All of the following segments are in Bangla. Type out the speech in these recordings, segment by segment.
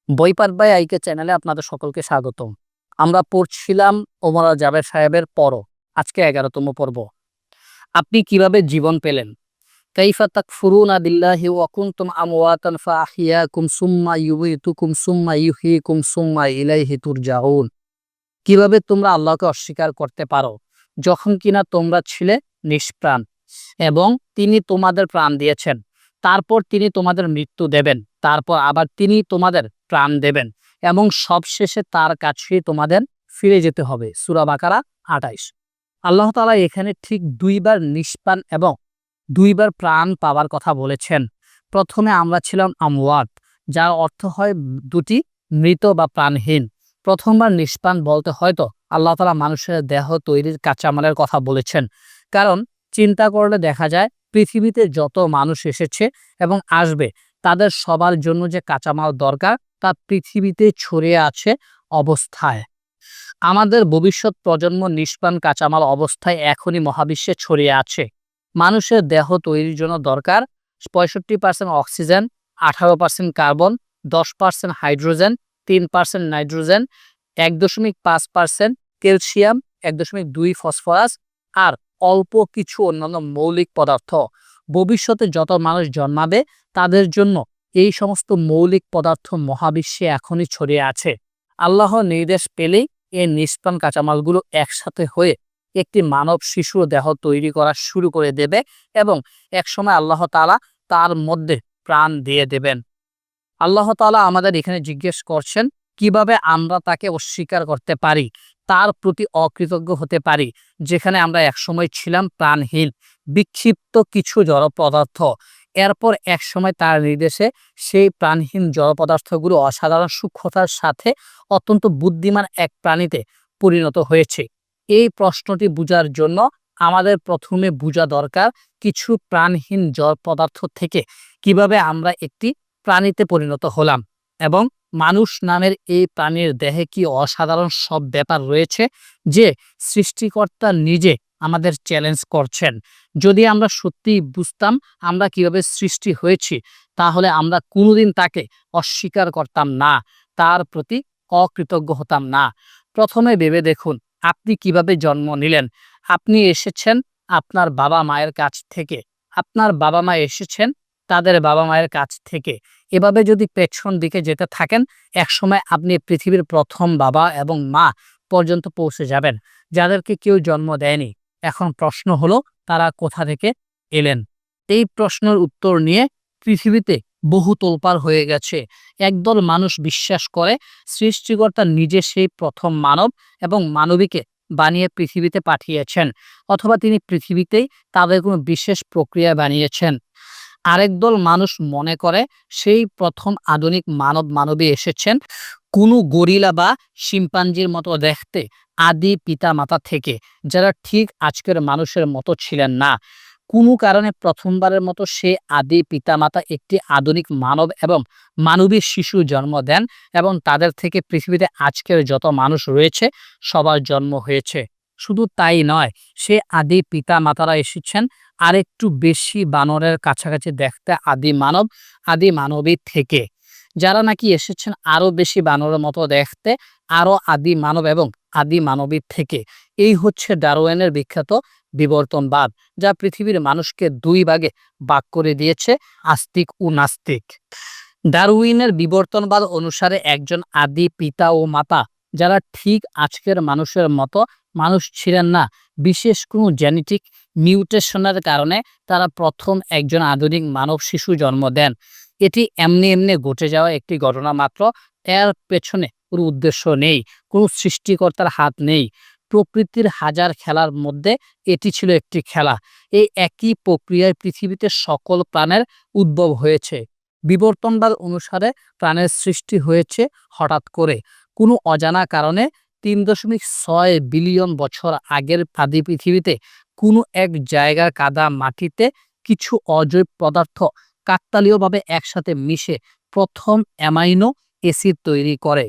বইপাঠ বাই আইকে চ্যানেলে আপনাদের সকলকে স্বাগতম। আমরা পড়ছিলাম ওমর জাবের সাহেবের পরও, আজকে 11তম পর্ব। আপনি কিভাবে জীবন পেলেন? কাইফা তাকফুরুনা বিল্লাহি ওয়া কুনতুম আমওয়াতান ফাআহইয়াকুম সুম্মা ইউমীতুকুম সুম্মা ইউহয়িকুম সুম্মা ইলাইহি তুরজাউন। কিভাবে তোমরা আল্লাহকে অস্বীকার করতে পারো যখন কিনা তোমরা ছিলে নিষ্প্রাণ এবং তিনি তোমাদের প্রাণ দিয়েছেন, তারপর তিনি তোমাদের মৃত্যু দেবেন, তারপর আবার তিনি তোমাদের প্রাণ দেবেন এবং সবশেষে তার কাছেই তোমাদের ফিরে যেতে হবে। সূরা বাকারা 28। আল্লাহ তাআলা এখানে ঠিক দুইবার নিষ্প্রাণ এবং দুইবার প্রাণ পাওয়ার কথা বলেছেন। প্রথমে আমরা ছিলাম আমওয়াত, যার অর্থ হয় দুটি মৃত বা প্রাণহীন। প্রথমবার নিষ্প্রাণ বলতে হয়তো আল্লাহ তাআলা মানুষের দেহ তৈরির কাঁচামালের কথা বলেছেন, কারণ চিন্তা করলে দেখা যায় পৃথিবীতে যত মানুষ এসেছে এবং আসবে তাদের সবার জন্য যে কাঁচামাল দরকার তা পৃথিবীতে ছড়িয়ে আছে অবস্থায়। আমাদের ভবিষ্যৎ প্রজন্ম নিষ্প্রাণ কাঁচামাল অবস্থায় এখনই মহাবিশ্বে ছড়িয়ে আছে। মানুষের দেহ তৈরির জন্য দরকার 65% oxygen, 18% carbon, 10% hydrogen, 3% nitrogen, 1.5% calcium, 1.2 phosphorus আর অল্প কিছু অন্যান্য মৌলিক পদার্থ। ভবিষ্যতে যত মানুষ জন্মাবে তাদের জন্য এই সমস্ত মৌলিক পদার্থ মহাবিশ্বে এখনই ছড়িয়ে আছে। আল্লাহর নির্দেশ পেলেই এই নিষ্প্রাণ কাঁচামালগুলো একসাথে হয়ে একটি মানব শিশুর দেহ তৈরি করা শুরু করে দেবে এবং একসময় আল্লাহ তাআলা তার মধ্যে প্রাণ দিয়ে দেবেন। আল্লাহ তাআলা আমাদের এখানে জিজ্ঞেস করছেন কিভাবে আমরা তাকে অস্বীকার করতে পারি, তার প্রতি অকৃতজ্ঞ হতে পারি, যেখানে আমরা একসময় ছিলাম প্রাণহীন, বিক্ষিপ্ত কিছু জড় পদার্থ। এরপর একসময় তার নির্দেশে সেই প্রাণহীন জড় পদার্থগুলো অসাধারণ সূক্ষ্মতার সাথে অত্যন্ত বুদ্ধিমান এক প্রাণীতে পরিণত হয়েছে। এই প্রশ্নটি বোঝার জন্য আমাদের প্রথমে বোঝা দরকার কিছু প্রাণহীন জড় পদার্থ থেকে কিভাবে আমরা একটি প্রাণীতে পরিণত হলাম এবং মানুষ নামের এই প্রাণীর দেহে কি অসাধারণ সব ব্যাপার রয়েছে যে সৃষ্টিকর্তা নিজে আমাদের চ্যালেঞ্জ করছেন। যদি আমরা সত্যি বুঝতাম আমরা কিভাবে সৃষ্টি হয়েছি, তাহলে আমরা কোনোদিন তাকে অস্বীকার করতাম না, তার প্রতি অকৃতজ্ঞ হতাম না। প্রথমে ভেবে দেখুন আপনি কিভাবে জন্ম নিলেন। আপনি এসেছেন আপনার বাবা মায়ের কাছ থেকে, আপনার বাবা মা এসেছেন তাদের বাবা মায়ের কাছ থেকে। এভাবে যদি পেছন দিকে যেতে থাকেন একসময় আপনি পৃথিবীর প্রথম বাবা এবং মা পর্যন্ত পৌঁছে যাবেন, যাদেরকে কেউ জন্ম দেয়নি। এখন প্রশ্ন হলো তারা কোথা থেকে এলেন? এই প্রশ্নের উত্তর নিয়ে পৃথিবীতে বহু তোলপাড় হয়ে গেছে। একদল মানুষ বিশ্বাস করে সৃষ্টিকর্তা নিজে সেই প্রথম মানব এবং মানবীকে বানিয়ে পৃথিবীতে পাঠিয়েছেন, অথবা তিনি পৃথিবীতেই তাদের কোনো বিশেষ প্রক্রিয়া বানিয়েছেন। আরেক দল মানুষ মনে করে সেই প্রথম আধুনিক মানব মানবী এসেছেন কোনো গরিলা বা শিম্পাঞ্জির মতো দেখতে আদি পিতা মাতা থেকে, যারা ঠিক আজকের মানুষের মতো ছিলেন না। কোনো কারণে প্রথমবারের মতো সে আদি পিতামাতা একটি আধুনিক মানব এবং মানবী শিশু জন্ম দেন এবং তাদের থেকে পৃথিবীতে আজকের যত মানুষ রয়েছে সবার জন্ম হয়েছে। শুধু তাই নয়, সে আদি পিতা মাতারা এসেছেন আরেকটু বেশি বানরের কাছাকাছি দেখতে আদি মানব আদি মানবী থেকে, যারা নাকি এসেছেন আরো বেশি বানরের মতো দেখতে আরো আদি মানব এবং আদি মানবীর থেকে। এই হচ্ছে ডারউইনের বিখ্যাত বিবর্তনবাদ, যা পৃথিবীর মানুষকে দুই ভাগে ভাগ করে দিয়েছে, আস্তিক ও নাস্তিক। ডারউইনের বিবর্তনবাদ অনুসারে একজন আদি পিতা ও মাতা যারা ঠিক আজকের মানুষের মতো মানুষ ছিলেন না, বিশেষ কোনো জেনেটিক মিউটেশনের কারণে তারা প্রথম একজন আধুনিক মানব শিশু জন্ম দেন। এটি এমনি এমনি ঘটে যাওয়া একটি ঘটনা মাত্র, এর পেছনে কোনো উদ্দেশ্য নেই, কোনো সৃষ্টিকর্তার হাত নেই। প্রকৃতির হাজার খেলার মধ্যে এটি ছিল একটি খেলা। এই একই প্রক্রিয়ায় পৃথিবীতে সকল প্রাণের উদ্ভব হয়েছে। বিবর্তনবাদ অনুসারে প্রাণের সৃষ্টি হয়েছে হঠাৎ করে কোনো অজানা কারণে। 3.6 বিলিয়ন বছর আগের আদি পৃথিবীতে কোনো এক জায়গার কাদা মাটিতে কিছু অজৈব পদার্থ কাকতালীয়ভাবে একসাথে মিশে প্রথম অ্যামাইনো অ্যাসিড তৈরি করে।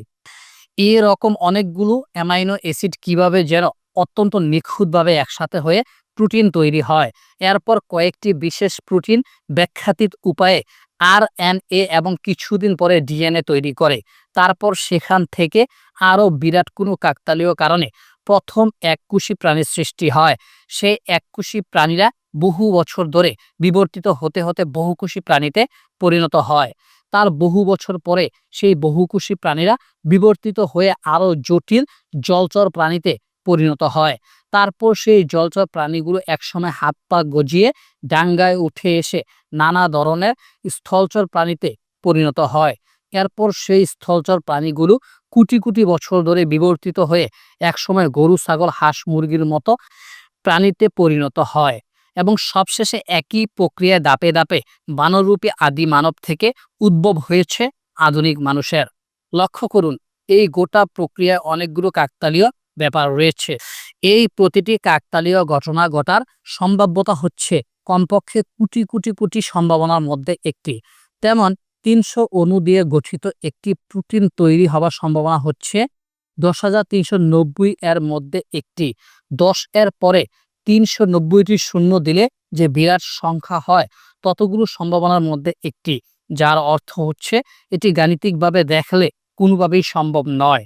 এরকম অনেকগুলো অ্যামাইনো অ্যাসিড কিভাবে যেন অত্যন্ত নিখুঁতভাবে একসাথে হয়ে প্রোটিন তৈরি হয়। এরপর কয়েকটি বিশেষ প্রোটিন ব্যাখ্যাতীত উপায়ে RNA এবং কিছুদিন পরে DNA তৈরি করে। তারপর সেখান থেকে আরও বিরাট কোনো কাকতালীয় কারণে প্রথম এককোষী প্রাণীর সৃষ্টি হয়। সেই এককোষী প্রাণীরা বহু বছর ধরে বিবর্তিত হতে হতে বহুকোষী প্রাণীতে পরিণত হয়। তার বহু বছর পরে সেই বহুকোষী প্রাণীরা বিবর্তিত হয়ে আরও জটিল জলচর প্রাণীতে পরিণত হয়। তারপর সেই জলচর প্রাণীগুলো একসময় হাত পা গজিয়ে ডাঙ্গায় উঠে এসে নানা ধরনের স্থলচর প্রাণীতে পরিণত হয়। এরপর সেই স্থলচর প্রাণীগুলো কোটি কোটি বছর ধরে বিবর্তিত হয়ে একসময় গরু, ছাগল, হাঁস, মুরগির মতো প্রাণীতে পরিণত হয় এবং সবশেষে একই প্রক্রিয়ায় ধাপে ধাপে বানররূপী আদি মানব থেকে উদ্ভব হয়েছে আধুনিক মানুষের। লক্ষ্য করুন, এই গোটা প্রক্রিয়ায় অনেকগুলো কাকতালীয় ব্যাপার রয়েছে। এই প্রতিটি কাকতালীয় ঘটনা ঘটার সম্ভাব্যতা হচ্ছে কমপক্ষে কোটি কোটি কোটি সম্ভাবনার মধ্যে একটি। তেমন ৩০০ অণু দিয়ে গঠিত একটি প্রোটিন তৈরি হওয়ার সম্ভাবনা হচ্ছে ১০,৩৯০ এর মধ্যে একটি। ১০ এর পরে ৩৯০টি শূন্য দিলে যে বিরাট সংখ্যা হয় ততগুলো সম্ভাবনার মধ্যে একটি, যার অর্থ হচ্ছে এটি গাণিতিকভাবে দেখলে কোনোভাবেই সম্ভব নয়।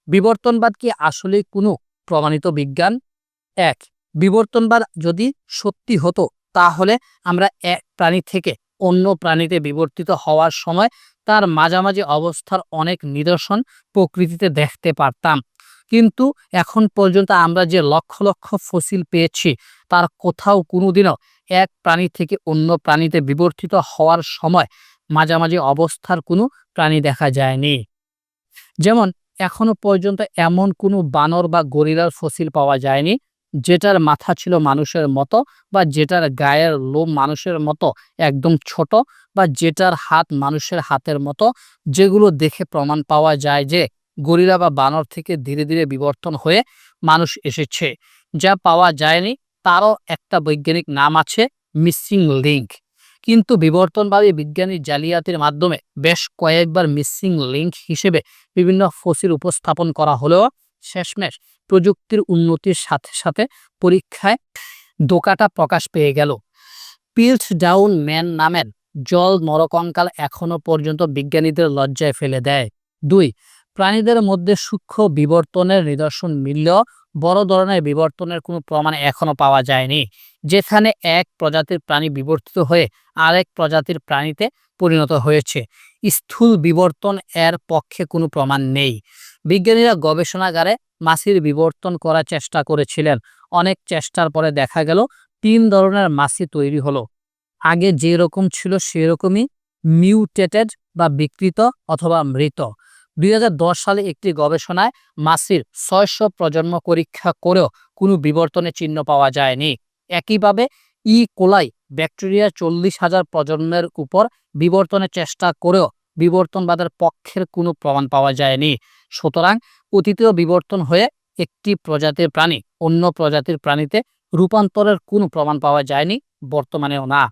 বিবর্তনবাদ কি আসলে কোনো প্রমাণিত বিজ্ঞান? ১. বিবর্তনবাদ যদি সত্যি হতো তাহলে আমরা এক প্রাণী থেকে অন্য প্রাণীতে বিবর্তিত হওয়ার সময় তার মাঝামাঝি অবস্থার অনেক নিদর্শন প্রকৃতিতে দেখতে পারতাম। কিন্তু এখন পর্যন্ত আমরা যে লক্ষ লক্ষ ফসিল পেয়েছি তার কোথাও কোনোদিনও এক প্রাণী থেকে অন্য প্রাণীতে বিবর্তিত হওয়ার সময় মাঝামাঝি অবস্থার কোনো প্রাণী দেখা যায়নি। যেমন এখনো পর্যন্ত এমন কোনো বানর বা গরিলার ফসিল পাওয়া যায়নি যেটার মাথা ছিল মানুষের মতো, বা যেটার গায়ের লোম মানুষের মতো একদম ছোট, বা যেটার হাত মানুষের হাতের মতো, যেগুলো দেখে প্রমাণ পাওয়া যায় যে গরিলা বা বানর থেকে ধীরে ধীরে বিবর্তন হয়ে মানুষ এসেছে। যা পাওয়া যায়নি তারও একটা বৈজ্ঞানিক নাম আছে, মিসিং লিঙ্ক। কিন্তু বিবর্তনবাদী বিজ্ঞানী জালিয়াতির মাধ্যমে বেশ কয়েকবার মিসিং লিঙ্ক হিসেবে বিভিন্ন ফসিল উপস্থাপন করা হলেও শেষমেশ প্রযুক্তির উন্নতির সাথে সাথে পরীক্ষায় ধোঁকাটা প্রকাশ পেয়ে গেল। পিলসডাউন ম্যান নামের জল নরকঙ্কাল এখনো পর্যন্ত বিজ্ঞানীদের লজ্জায় ফেলে দেয়। ২. প্রাণীদের মধ্যে সূক্ষ্ম বিবর্তনের নিদর্শন মিললেও বড় ধরনের বিবর্তনের কোনো প্রমাণ এখনো পাওয়া যায়নি, যেখানে এক প্রজাতির প্রাণী বিবর্তিত হয়ে আরেক প্রজাতির প্রাণীতে পরিণত হয়েছে। স্থূল বিবর্তন এর পক্ষে কোনো প্রমাণ নেই। বিজ্ঞানীরা গবেষণাগারে মাছির বিবর্তন করার চেষ্টা করেছিলেন। অনেক চেষ্টার পরে দেখা গেল ৩ ধরনের মাছি তৈরি হলো। আগে যে রকম ছিল সেরকমই, মিউটেটেড বা বিকৃত অথবা মৃত। ২০১০ সালে একটি গবেষণায় মাছির ৬০০ প্রজন্ম পরীক্ষা করেও কোনো বিবর্তনের চিহ্ন পাওয়া যায়নি। একইভাবে কোলাই ব্যাকটেরিয়া ৪০,০০০ প্রজন্মের উপর বিবর্তনের চেষ্টা করেও বিবর্তনবাদের পক্ষের কোনো প্রমাণ পাওয়া যায়নি। সুতরাং অতীতেও বিবর্তন হয়ে একটি প্রজাতির প্রাণী অন্য প্রজাতির প্রাণীতে রূপান্তরের কোনো প্রমাণ পাওয়া যায়নি, বর্তমানেও না।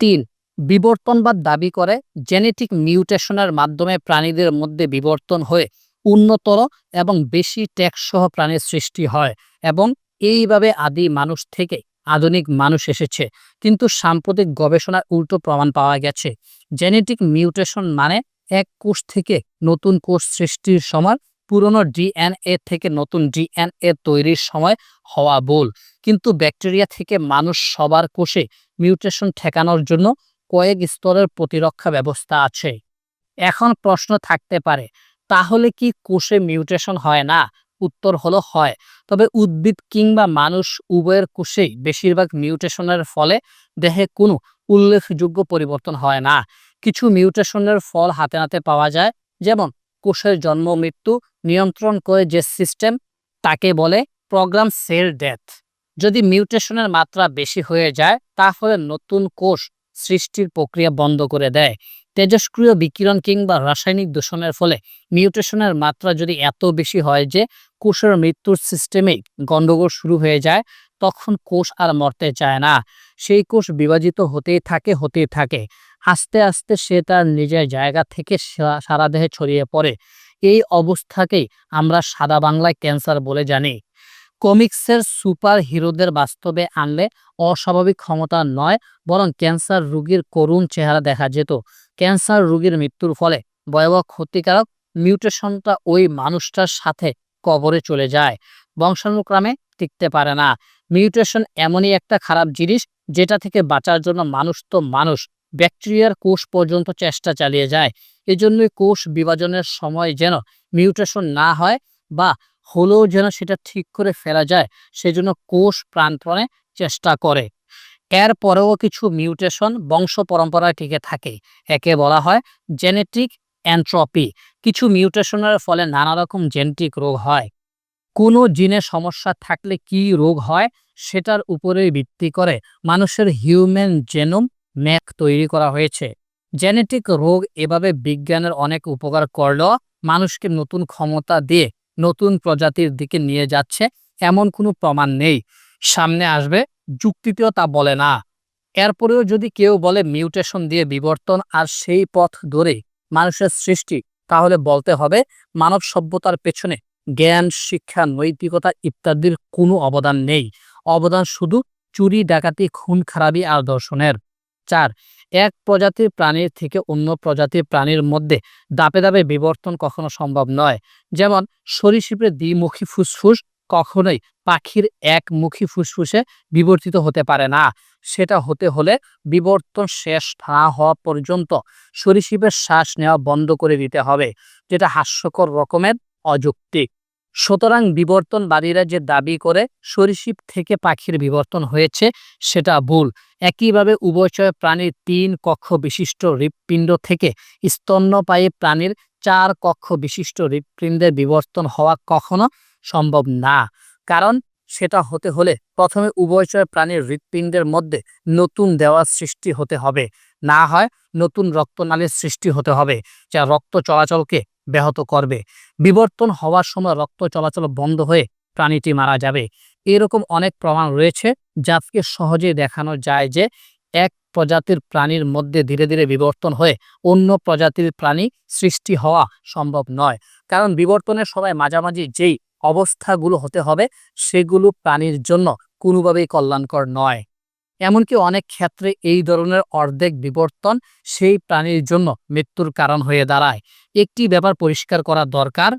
৩. বিবর্তনবাদ দাবি করে জেনেটিক মিউটেশনের মাধ্যমে প্রাণীদের মধ্যে বিবর্তন হয়ে উন্নতর এবং বেশি টেকসহ প্রাণীর সৃষ্টি হয় এবং এইভাবে আদি মানুষ থেকে আধুনিক মানুষ এসেছে। কিন্তু সাম্প্রতিক গবেষণায় উল্টো প্রমাণ পাওয়া গেছে। জেনেটিক মিউটেশন মানে এক কোষ থেকে নতুন কোষ সৃষ্টির সময় পুরনো ডিএনএ থেকে নতুন ডিএনএ তৈরির সময় হওয়া ভুল। কিন্তু ব্যাকটেরিয়া থেকে মানুষ সবার কোষে মিউটেশন ঠেকানোর জন্য কয়েক স্তরের প্রতিরক্ষা ব্যবস্থা আছে। এখন প্রশ্ন থাকতে পারে, তাহলে কি কোষে মিউটেশন হয় না? উত্তর হলো হয়, তবে উদ্ভিদ কিংবা মানুষ উভয়ের কোষেই বেশিরভাগ মিউটেশনের ফলে দেহে কোনো উল্লেখযোগ্য পরিবর্তন হয় না। কিছু মিউটেশনের ফল হাতে নাতে পাওয়া যায়, যেমন কোষের জন্ম মৃত্যু নিয়ন্ত্রণ করে যে সিস্টেম, তাকে বলে প্রোগ্রাম সেল ডেথ। যদি মিউটেশনের মাত্রা বেশি হয়ে যায় তাহলে নতুন কোষ সৃষ্টির প্রক্রিয়া বন্ধ করে দেয়। তেজস্ক্রিয় বিকিরণ কিংবা রাসায়নিক দূষণের ফলে মিউটেশনের মাত্রা যদি এত বেশি হয় যে কোষের মৃত্যুর সিস্টেমে গন্ডগোল শুরু হয়ে যায়, তখন কোষ আর মরতে চায় না। সেই কোষ বিভাজিত হতেই থাকে। আস্তে আস্তে সে তার নিজের জায়গা থেকে সারা দেহে ছড়িয়ে পড়ে। এই অবস্থাকেই আমরা সাদা বাংলায় ক্যান্সার বলে জানি। কমিক্সের সুপার হিরোদের বাস্তবে আনলে অস্বাভাবিক ক্ষমতা নয়, বরং ক্যান্সার রোগীর করুণ চেহারা দেখা যেত। ক্যান্সার রোগীর মৃত্যুর ফলে ভয়াবহ ক্ষতিকারক মিউটেশনটা ওই মানুষটার সাথে কবরে চলে যায়, বংশানুক্রমে টিকতে পারে না। মিউটেশন এমনই একটা খারাপ জিনিস যেটা থেকে বাঁচার জন্য মানুষ ব্যাকটেরিয়ার কোষ পর্যন্ত চেষ্টা চালিয়ে যায়। এজন্যই কোষ বিভাজনের সময় যেন মিউটেশন না হয়, বা হলেও যেন সেটা ঠিক করে ফেলা যায়, সেজন্য কোষ প্রাণপণে চেষ্টা করে। এর পরেও কিছু মিউটেশন বংশ পরম্পরায় টিকে থাকে, একে বলা হয় জেনেটিক এন্ট্রপি। কিছু মিউটেশনের ফলে নানা রকম জেনেটিক রোগ হয়। কোনো জিনে সমস্যা থাকলে কি রোগ হয় সেটার উপরেই ভিত্তি করে মানুষের হিউম্যান জেনোম ম্যাপ তৈরি করা হয়েছে। জেনেটিক রোগ এভাবে বিজ্ঞানের অনেক উপকার করলেও মানুষকে নতুন ক্ষমতা দিয়ে নতুন প্রজাতির দিকে নিয়ে যাচ্ছে এমন কোনো প্রমাণ নেই। সামনে আসবে, যুক্তিতেও তা বলে না। এরপরেও যদি কেউ বলে মিউটেশন দিয়ে বিবর্তন আর সেই পথ ধরে মানুষের সৃষ্টি, তাহলে বলতে হবে মানব সভ্যতার পেছনে জ্ঞান, শিক্ষা, নৈতিকতা ইত্যাদির কোনো অবদান নেই। অবদান শুধু চুরি, ডাকাতি, খুন খারাপি আর দর্শনের। 4, এক প্রজাতির প্রাণীর থেকে অন্য প্রজাতির প্রাণীর মধ্যে ধাপে ধাপে বিবর্তন কখনো সম্ভব নয়। যেমন সরীসৃপের দ্বিমুখী ফুসফুস কখনোই পাখির একমুখী ফুসফুসে বিবর্তিত হতে পারে না। সেটা হতে হলে বিবর্তন শেষ না হওয়া পর্যন্ত সরীসৃপের শ্বাস নেওয়া বন্ধ করে দিতে হবে, যেটা হাস্যকর রকমের অযৌক্তিক। সুতরাং বিবর্তনবাদীরা যে দাবি করে সরীসৃপ থেকে পাখির বিবর্তন হয়েছে, সেটা ভুল। একইভাবে উভচর প্রাণীর 3 কক্ষ বিশিষ্ট হৃৎপিণ্ড থেকে স্তন্যপায়ী প্রাণীর 4 কক্ষ বিশিষ্ট হৃৎপিণ্ডের বিবর্তন হওয়া কখনো সম্ভব না। কারণ সেটা হতে হলে প্রথমে উভচর প্রাণীর হৃৎপিণ্ডের মধ্যে নতুন দেওয়াল সৃষ্টি হতে হবে, না হয় নতুন রক্তনালীর সৃষ্টি হতে হবে, যা রক্ত চলাচলকে ব্যাহত করবে। বিবর্তন হওয়ার সময় রক্ত চলাচল বন্ধ হয়ে প্রাণীটি মারা যাবে। এরকম অনেক প্রমাণ রয়েছে যাকে সহজেই দেখানো যায় যে এক প্রজাতির প্রাণীর মধ্যে ধীরে ধীরে বিবর্তন হয়ে অন্য প্রজাতির প্রাণী সৃষ্টি হওয়া সম্ভব নয়। কারণ বিবর্তনের সময় মাঝামাঝি যেই অবস্থাগুলো হতে হবে, সেগুলো প্রাণীর জন্য কোনোভাবেই কল্যাণকর নয়। এমনকি অনেক ক্ষেত্রে এই ধরনের অর্ধেক বিবর্তন সেই প্রাণীর জন্য মৃত্যুর কারণ হয়ে দাঁড়ায়। একটি ব্যাপার পরিষ্কার করা দরকার,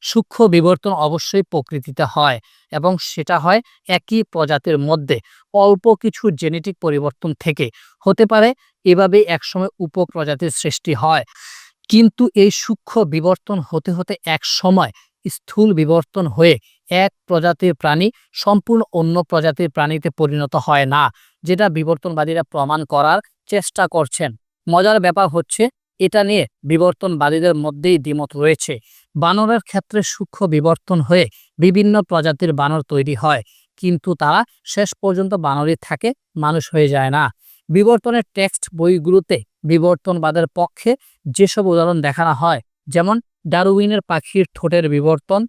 সূক্ষ্ম বিবর্তন অবশ্যই প্রকৃতিতে হয়, এবং সেটা হয় একই প্রজাতির মধ্যে অল্প কিছু জেনেটিক পরিবর্তন থেকে। হতে পারে এভাবে একসময় উপপ্রজাতির সৃষ্টি হয়, কিন্তু এই সূক্ষ্ম বিবর্তন হতে হতে এক সময় স্থূল বিবর্তন হয়ে এক প্রজাতির প্রাণী সম্পূর্ণ অন্য প্রজাতির প্রাণীতে পরিণত হয় না, যেটা বিবর্তনবাদীরা প্রমাণ করার চেষ্টা করছেন। মজার ব্যাপার হচ্ছে, এটা নিয়ে বিবর্তনবাদীদের মধ্যেই দ্বিমত রয়েছে। বানরের ক্ষেত্রে সূক্ষ্ম বিবর্তন হয়ে বিভিন্ন প্রজাতির বানর তৈরি হয়, কিন্তু তারা শেষ পর্যন্ত বানরই থাকে, মানুষ হয়ে যায় না। বিবর্তনের টেক্সট বইগুলোতে বিবর্তনবাদের পক্ষে যেসব উদাহরণ দেখানো হয়, যেমন ডারউইনের পাখির ঠোঁটের বিবর্তন,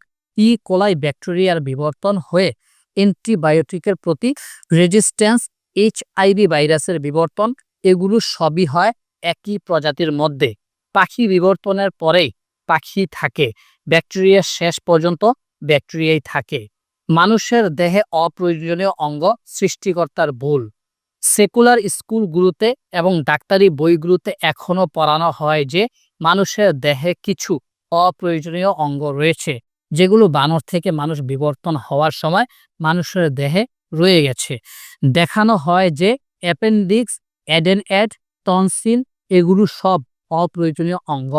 কোলাই ব্যাকটেরিয়ার বিবর্তন হয়ে অ্যান্টিবায়োটিকের প্রতি রেজিস্ট্যান্স, HIV ভাইরাসের বিবর্তন, এগুলো সবই হয় একই প্রজাতির মধ্যে। পাখি বিবর্তনের পরেই পাখি থাকে, ব্যাকটেরিয়া শেষ পর্যন্ত ব্যাকটেরিয়াই থাকে। মানুষের দেহে অপ্রয়োজনীয় অঙ্গ সৃষ্টিকর্তার ভুল। সেকুলার স্কুলগুলোতে এবং ডাক্তারি বইগুলোতে এখনো পড়ানো হয় যে মানুষের দেহে কিছু অপ্রয়োজনীয় অঙ্গ রয়েছে, যেগুলো বানর থেকে মানুষ বিবর্তন হওয়ার সময় মানুষের দেহে রয়ে গেছে। দেখানো হয় যে অ্যাপেন্ডিক্স, অ্যাডেনয়েড, টনসিল এগুলো সব অপ্রয়োজনীয় অঙ্গ।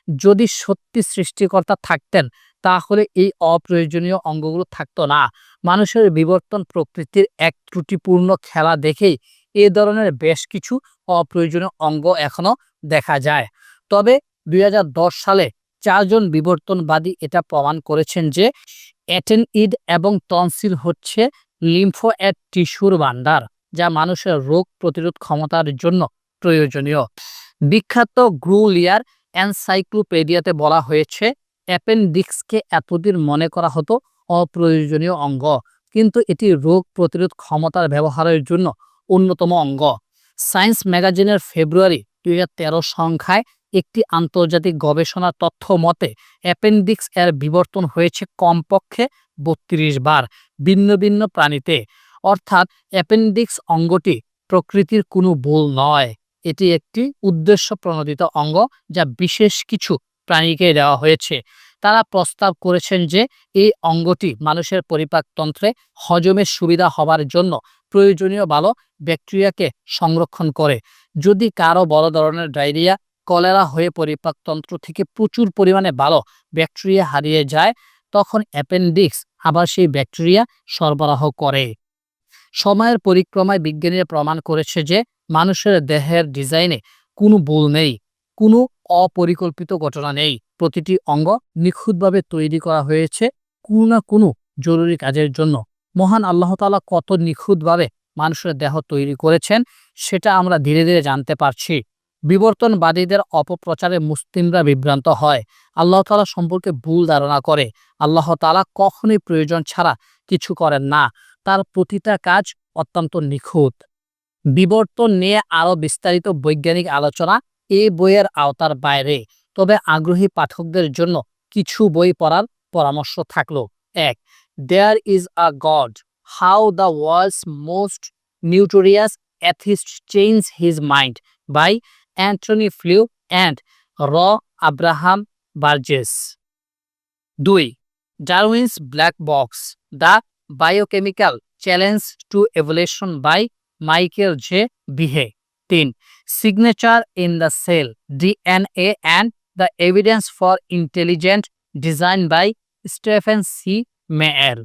যদি সত্যি সৃষ্টিকর্তা থাকতেন, তাহলে এই অপ্রয়োজনীয় অঙ্গগুলো থাকতো না। মানুষের বিবর্তন প্রকৃতির এক ত্রুটিপূর্ণ খেলা দেখেই এ ধরনের বেশ কিছু অপ্রয়োজনীয় অঙ্গ এখনো দেখা যায়। তবে 2010 সালে 4 জন বিবর্তনবাদী এটা প্রমাণ করেছেন যে অ্যাটেনইড এবং টনসিল হচ্ছে লিম্ফোয়েড টিস্যুর ভান্ডার, যা মানুষের রোগ প্রতিরোধ ক্ষমতার জন্য প্রয়োজনীয়। বিখ্যাত গ্রুলিয়ার এনসাইক্লোপিডিয়াতে বলা হয়েছে, অ্যাপেন্ডিক্সকে এতদিন মনে করা হতো অপ্রয়োজনীয় অঙ্গ, কিন্তু এটি রোগ প্রতিরোধ ক্ষমতার ব্যবহারের জন্য অন্যতম অঙ্গ। সায়েন্স ম্যাগাজিনের ফেব্রুয়ারি 2013 সংখ্যায় একটি আন্তর্জাতিক গবেষণার তথ্য মতে অ্যাপেন্ডিক্স এর বিবর্তন হয়েছে কমপক্ষে 32 বার ভিন্ন ভিন্ন প্রাণীতে। অর্থাৎ অ্যাপেন্ডিক্স অঙ্গটি প্রকৃতির কোনো ভুল নয়, এটি একটি উদ্দেশ্য প্রণোদিত অঙ্গ যা বিশেষ কিছু প্রাণীকে দেওয়া হয়েছে। তারা প্রস্তাব করেছেন যে এই অঙ্গটি মানুষের পরিপাকতন্ত্রে হজমের সুবিধা হবার জন্য প্রয়োজনীয় ভালো ব্যাকটেরিয়াকে সংরক্ষণ করে। যদি কারো বড় ধরনের ডায়রিয়া, কলেরা হয়ে পরিপাকতন্ত্র থেকে প্রচুর পরিমাণে ভালো ব্যাকটেরিয়া হারিয়ে যায়, তখন অ্যাপেন্ডিক্স আবার সেই ব্যাকটেরিয়া সরবরাহ করে। সময়ের পরিক্রমায় বিজ্ঞানীরা প্রমাণ করেছে যে মানুষের দেহের ডিজাইনে কোনো ভুল নেই, কোনো অপরিকল্পিত ঘটনা নেই। প্রতিটি অঙ্গ নিখুঁতভাবে তৈরি করা হয়েছে কোনো না কোনো জরুরি কাজের জন্য। মহান আল্লাহ তাআলা কত নিখুঁতভাবে মানুষের দেহ তৈরি করেছেন সেটা আমরা ধীরে ধীরে জানতে পারছি। বিবর্তনবাদীদের অপপ্রচারে মুসলিমরা বিভ্রান্ত হয়, আল্লাহ তাআলা সম্পর্কে ভুল ধারণা করে। আল্লাহ তাআলা কখনোই প্রয়োজন ছাড়া কিছু করেন না, তার প্রতিটা কাজ অত্যন্ত নিখুঁত। বিবর্তন নিয়ে আরো বিস্তারিত বৈজ্ঞানিক আলোচনা এই বইয়ের আওতার বাইরে, তবে আগ্রহী পাঠকদের জন্য কিছু বই পড়ার পরামর্শ থাকলো। 1. There is a god, how the world's most notorious atheist change his mind by Antony Flew and Roy Abraham Varghese. 2. Darwin's black box, the biochemical challenge to evolution by Michael J Behe. 3. Signature in the cell, DNA and the evidence for intelligent design by Stephen C mower.